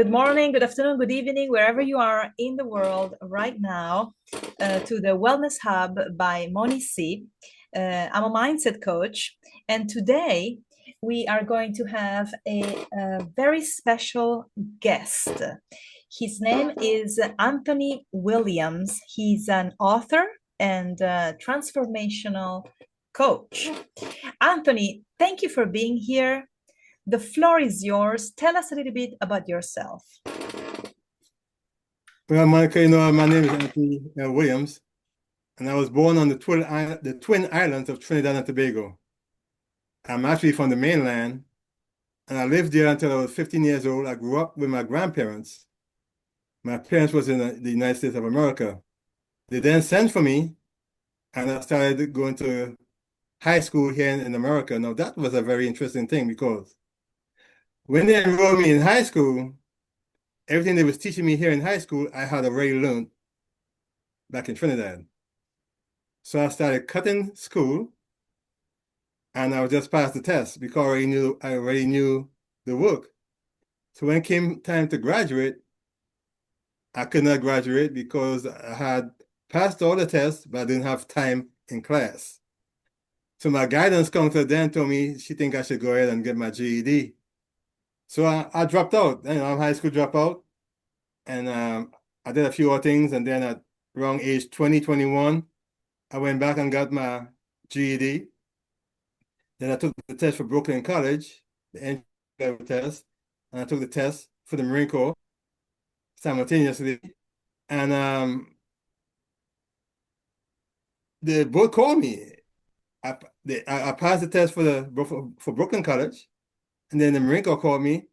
Good morning, good afternoon, good evening, wherever you are in the world right now, to the Wellness Hub by Moni C. I'm a mindset coach, and today we are going to have a very special guest. His name is Anthony Williams. He's an author and transformational coach. Anthony, thank you for being here. The floor is yours. Tell us a little bit about yourself. Well, Monica, my name is Anthony Williams, and I was born on the Twin Islands of Trinidad and Tobago. I'm actually from the mainland, and I lived there until I was 15 years old. I grew up with my grandparents. My parents was in the United States of America. They then sent for me, and I started going to high school here in America. Now, that was a very interesting thing because when they enrolled me in high school, everything they was teaching me here in high school, I had already learned back in Trinidad. So I started cutting school, and I was just passed the test because I already knew the work. So when it came time to graduate, I could not graduate because I had passed all the tests, but I didn't have time in class. So my guidance counselor then told me she think I should go ahead and get my GED. So I dropped out. I'm high school dropout, and I did a few other things, and then at around age 20, 21, I went back and got my GED. Then I took the test for Brooklyn College, the entry level test, and I took the test for the Marine Corps simultaneously. And the board called me. I passed the test for Brooklyn College, and then the Marine Corps called me,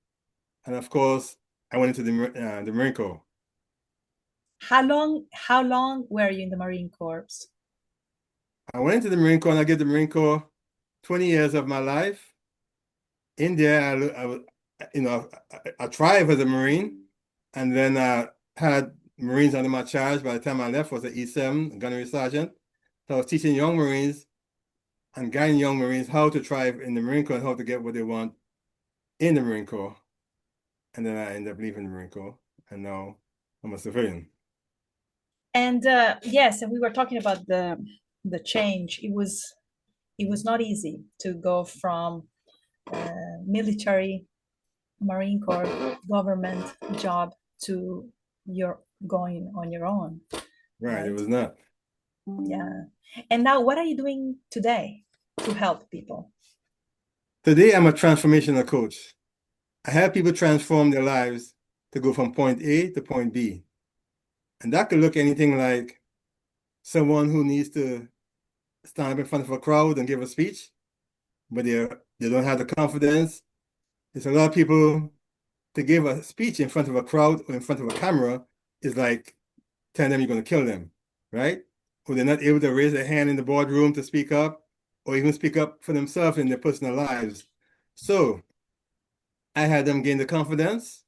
and of course I went into the Marine Corps. How long were you in the Marine Corps? I went into the Marine Corps, and I gave the Marine Corps 20 years of my life. In there, I thrived as a Marine, and then I had Marines under my charge. By the time I left, I was an E7 gunnery sergeant. So I was teaching young Marines and guiding young Marines how to thrive in the Marine Corps and how to get what they want in the Marine Corps. And then I ended up leaving the Marine Corps, and now I'm a civilian. And yes, and we were talking about the change. It was not easy to go from military, Marine Corps, government job to your going on your own, Right, it right? was not. Yeah. And now, what are you doing today to help people? Today, I'm a transformational coach. I help people transform their lives to go from point A to point B. And that could look anything like someone who needs to stand up in front of a crowd and give a speech, but they don't have the confidence. There's a lot of people to give a speech in front of a crowd or in front of a camera is like telling them you're going to kill them, right? Or they're not able to raise their hand in the boardroom to speak up or even speak up for themselves in their personal lives. So I had them gain the confidence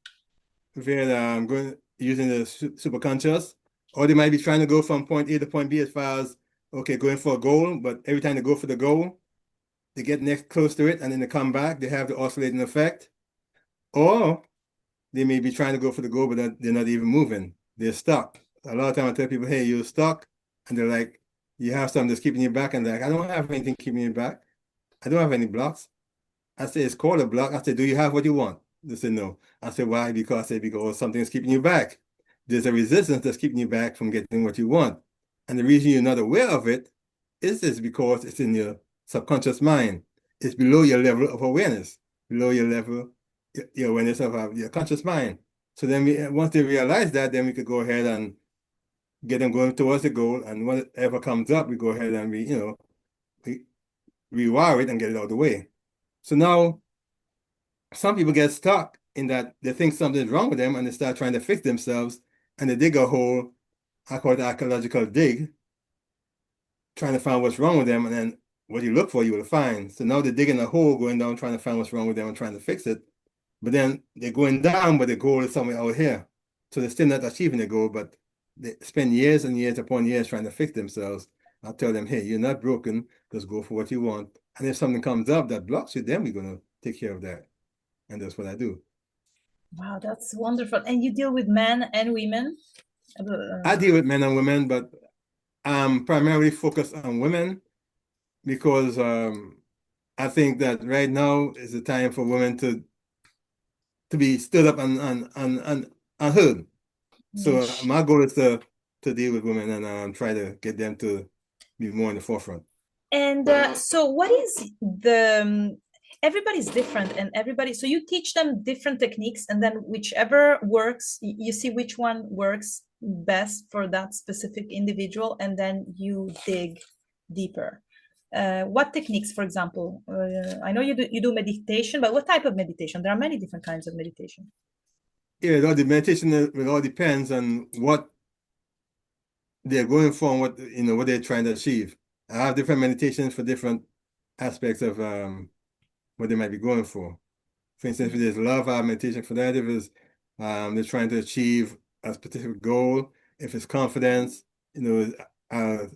via using the superconscious, or they might be trying to go from point A to point B as far as, okay, going for a goal, but every time they go for the goal, they get next close to it and then they come back, they have the oscillating effect. Or they may be trying to go for the goal, but they're not even moving. They're stuck. A lot of times I tell people, hey, you're stuck. And they're like, you have something that's keeping you back. And they're like, I don't have anything keeping me back. I don't have any blocks. I say, it's called a block. I say, do you have what you want? They say, no. I say, why? Because I say, because something is keeping you back. There's a resistance that's keeping you back from getting what you want. And the reason you're not aware of it is because it's in your subconscious mind. It's below your level of awareness, below your awareness of your conscious mind. So then once they realize that, then we could go ahead and get them going towards the goal. And whatever comes up, we go ahead and we rewire it and get it out of the way. So now some people get stuck in that they think something's wrong with them and they start trying to fix themselves and they dig a hole, I call it archaeological dig, trying to find what's wrong with them. And then what you look for, you will find. So now they're digging a hole, going down, trying to find what's wrong with them and trying to fix it. But then they're going down, but the goal is somewhere out here. So they're still not achieving the goal, but they spend years and years upon years trying to fix themselves. I'll tell them, hey, you're not broken. Just go for what you want. And if something comes up that blocks you, then we're going to take care of that. And that's what I do. Wow, that's wonderful. And you deal with men and women? I Uh, deal with men and women, but I'm primarily focused on women because I think that right now is the time for women to be stood up and heard. So yes. my goal is to deal with women and try to get them to be more in the forefront. And so, what is the everybody's different, and everybody. So you teach them different techniques, and then whichever works, you see which one works best for that specific individual, and then you dig deeper. What techniques, for example? I know you do meditation, but what type of meditation? There are many different kinds of meditation. Yeah, the meditation it all depends on what they're going for and what they're trying to achieve. I have different meditations for different aspects of what they might be going for. For instance, if there's love, I have meditation for that. If it's they're trying to achieve a specific goal, if it's confidence, I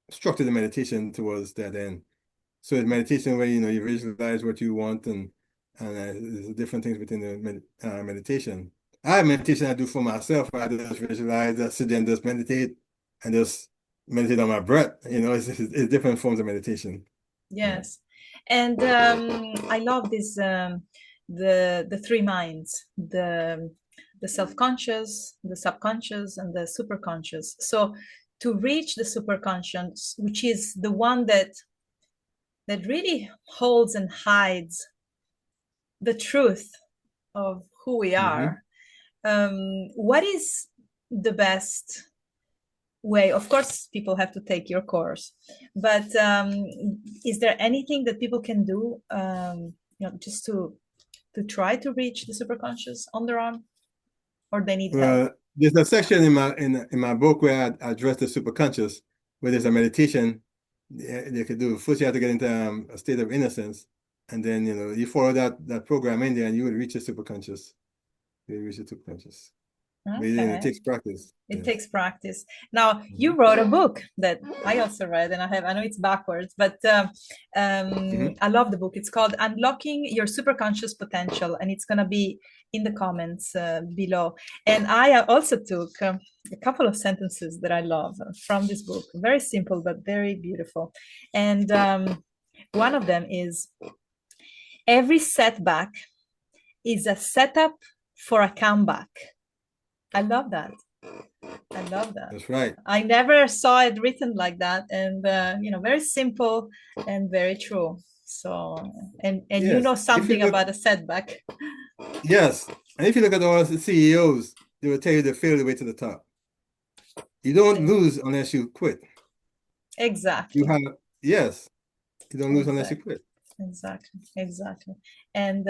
structure the meditation towards that end. So it's meditation where you visualize what you want and there's different things within the meditation. I have meditation I do for myself. I just visualize, I sit there and just meditate and just meditate on my breath. It's different forms of meditation. Yeah. Yes, and I love this the three minds, the self-conscious, the subconscious, and the superconscious. So to reach the superconscious, which is the one that really holds and hides the truth of who we Hmm. are, what is the best way? Of course, people have to take your course, but is there anything that people can do, just to try to reach the superconscious on their own, or they need help? Well, there's a section in my book where I address the superconscious, where there's a meditation they could do. First, you have to get into a state of innocence, and then you follow that program in there, and you will reach the superconscious. You will reach the superconscious. But it Okay. takes practice. It Yes. takes practice. Now, Hmm. you wrote a book that I also read, and I know it's backwards, but Hmm. I love the book. It's called Unlocking Your Superconscious Potential, and it's going to be in the comments below. And I also took a couple of sentences that I love from this book. Very simple, but very beautiful. And one of them is: every setback is a setup for a comeback. I love that. I love that. That's right. I never saw it written like that, and very simple and very true. So, and you Yes. know If you something look, about a setback. yes, and if you look at all the CEOs, they will tell you they fail the way to the top. You don't lose unless you quit. You Exactly, have, yes, you don't lose unless you exactly, quit. exactly. And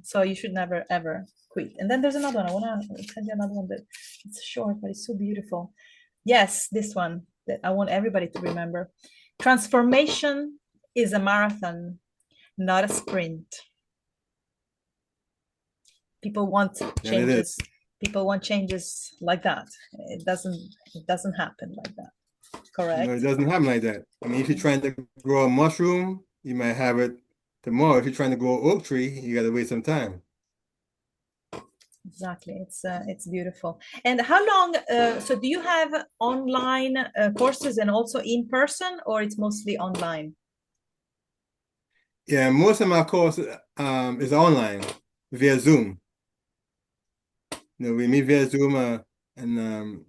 so you should never ever quit. And then there's another one. I want to send you another one that it's short, but it's so beautiful. Yes, this one that I want everybody to remember. Transformation is a marathon, not a sprint. People want That it is. changes. People want changes like that. It doesn't happen like that. No, it Correct? doesn't happen like that. I mean, if you're trying to grow a mushroom, you might have it tomorrow. If you're trying to grow an oak tree, you got to wait some time. Exactly. It's beautiful. And how long? So do you have online courses and also in person, or it's mostly online? Yeah, most of my course is online via Zoom. We meet via Zoom and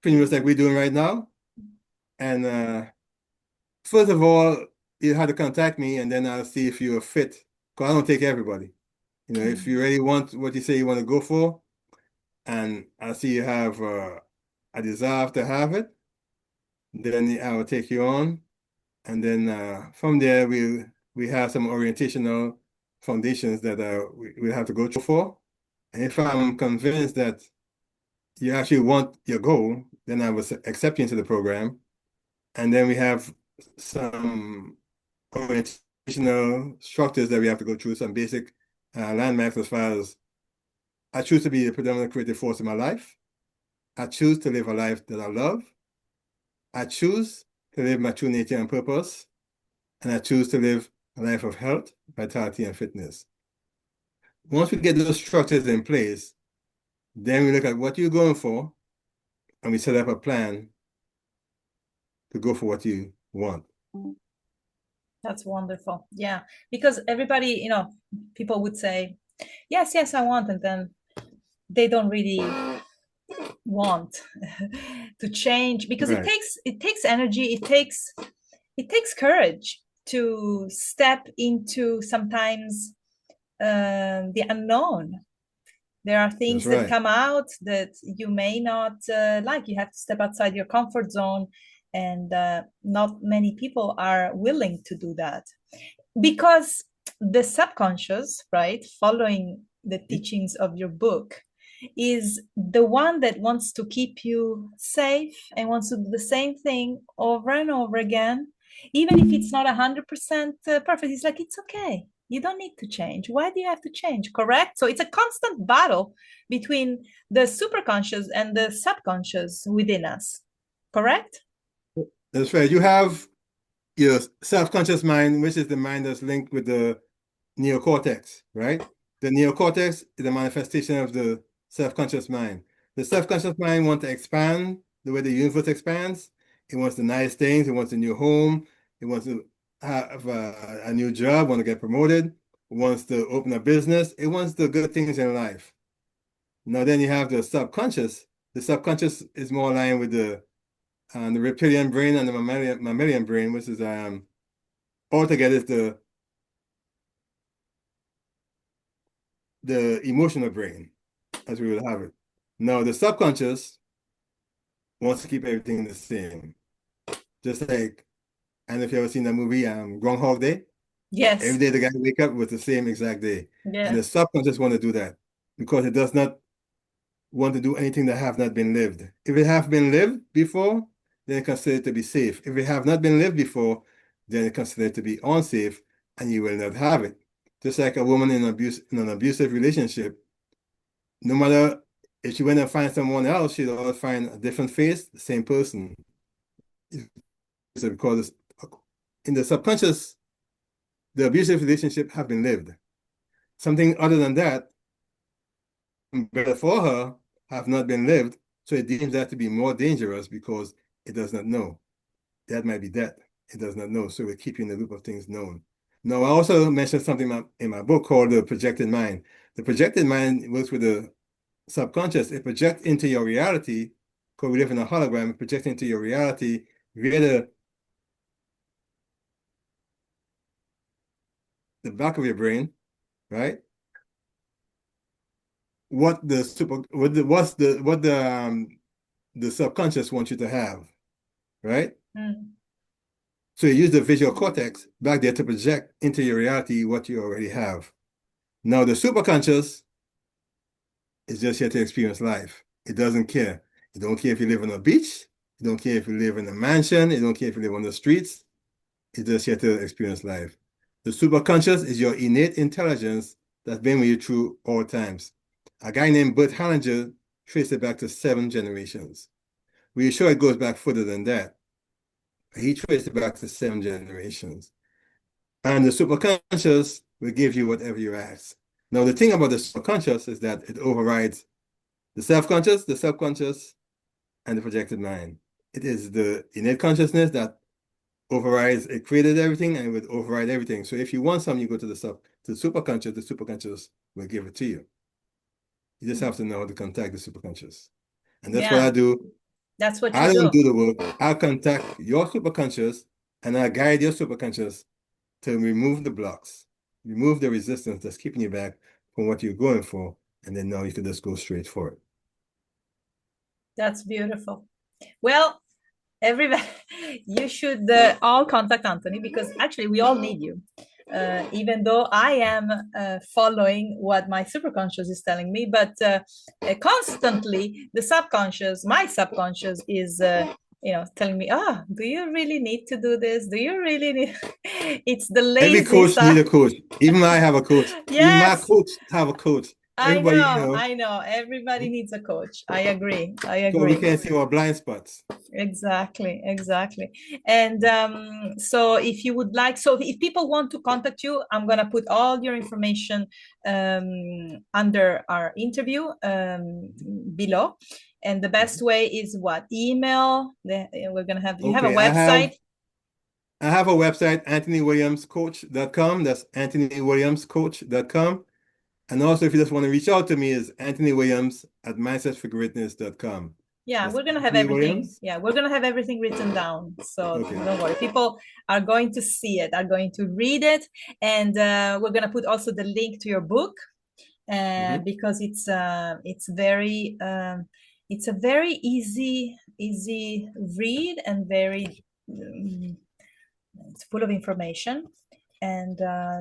pretty much like we're doing right now. And first of all, you have to contact me, and then I'll see if you're fit. Because I don't take everybody. If you really want what you say you want to go for, and I see you have a desire to have it, then I will take you on. And then from there, we have some orientational foundations that we have to go through for. And if I'm convinced that you actually want your goal, then I will accept you into the program. And then we have some orientational structures that we have to go through, some basic landmarks as far as I choose to be the predominant creative force in my life. I choose to live a life that I love. I choose to live my true nature and purpose. And I choose to live a life of health, vitality, and fitness. Once we get those structures in place, then we look at what you're going for, and we set up a plan to go for what you want. That's wonderful. Yeah, because everybody, people would say, yes, yes, I want, and then they don't really want to change, because Right. it takes energy, it takes courage to step into sometimes the unknown. There are That's things that right. come out that you may not like. You have to step outside your comfort zone, and not many people are willing to do that, because the subconscious, right, following the teachings of your book, is the one that wants to keep you safe and wants to do the same thing over and over again, even if it's not 100% perfect. It's like, it's okay, you don't need to change. Why do you have to change? Correct? So it's a constant battle between the superconscious and the subconscious within us. Correct? That's right. You have your self-conscious mind, which is the mind that's linked with the neocortex, right? The neocortex is a manifestation of the self-conscious mind. The self-conscious mind wants to expand the way the universe expands. It wants the nice things. It wants a new home. It wants to have a new job, want to get promoted. It wants to open a business. It wants the good things in life. Now, then you have the subconscious. The subconscious is more aligned with the reptilian brain and the mammalian brain, which is altogether is the emotional brain, as we would have it. Now, the subconscious wants to keep everything the same. Just like, and if you ever seen that movie, Groundhog Day, every Yes. day the guy wake up with the same exact day. And Yeah. the subconscious want to do that because it does not want to do anything that have not been lived. If it have been lived before, then it considered to be safe. If it have not been lived before, then it considered to be unsafe, and you will not have it. Just like a woman in an abusive relationship, no matter if she went and find someone else, she'd always find a different face, the same person. So because in the subconscious, the abusive relationship have been lived. Something other than that, better for her, have not been lived. So it deems that to be more dangerous because it does not know. That might be that. It does not know. So we keep you in the loop of things known. Now, I also mentioned something in my book called the projected mind. The projected mind works with the subconscious. It projects into your reality, because we live in a hologram, it projects into your reality via the back of your brain, right? What the super what the what's the what the subconscious wants you to have, right? Mm. So you use the visual cortex back there to project into your reality what you already have. Now the superconscious is just here to experience life. It doesn't care. It don't care if you live on a beach. It don't care if you live in a mansion. It don't care if you live on the streets. It's just here to experience life. The superconscious is your innate intelligence that's been with you through all times. A guy named Bert Hellinger traced it back to 7 generations. We're sure it goes back further than that. He traced it back to 7 generations. And the superconscious will give you whatever you ask. Now, the thing about the superconscious is that it overrides the self-conscious, the subconscious, and the projected mind. It is the innate consciousness that overrides, it created everything and it would override everything. So if you want something, you go to the superconscious will give it to you. You just have to know how to contact the superconscious. And that's what Yeah, I do. that's what you I don't do. do the work. I contact your superconscious and I guide your superconscious to remove the blocks, remove the resistance that's keeping you back from what you're going for. And then now you can just go straight for it. That's beautiful. Well, everybody, you should all contact Anthony, because actually we all need you. Even though I am following what my superconscious is telling me, but constantly my subconscious is, telling me, do you really need to do this? Do you really need? It's the Every lazy coach need a side. coach. Even I have a coach. Even my Yes, coach have a coach. everybody, I know. Everybody needs a coach. I agree. I so we agree. can see our blind spots. Exactly, exactly. And so if you would like, so if people want to contact you, I'm gonna put all your information under our interview below. And the best way is what? Email. We're gonna have, you have a Okay, website? I have a website, anthonywilliamscoach.com. That's anthonywilliamscoach.com. And also, if you just want to reach out to me, is anthonywilliams@mindsetforgreatness.com. Yeah, That's we're gonna have Anthony everything. Williams. Yeah, we're gonna have everything written down. So Okay. don't worry. People are going to see it, are going to read it, and we're gonna put also the link to your book because it's a very easy read and very it's full of information and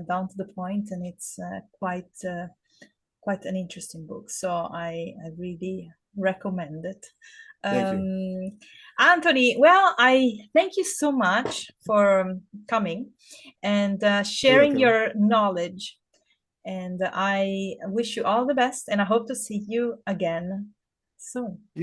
down to the point, and it's quite an interesting book. So I really recommend it. Thank you. Anthony, well, I thank you so much for coming and You're sharing welcome. your knowledge. And I wish you all the best, and I hope to see you again soon.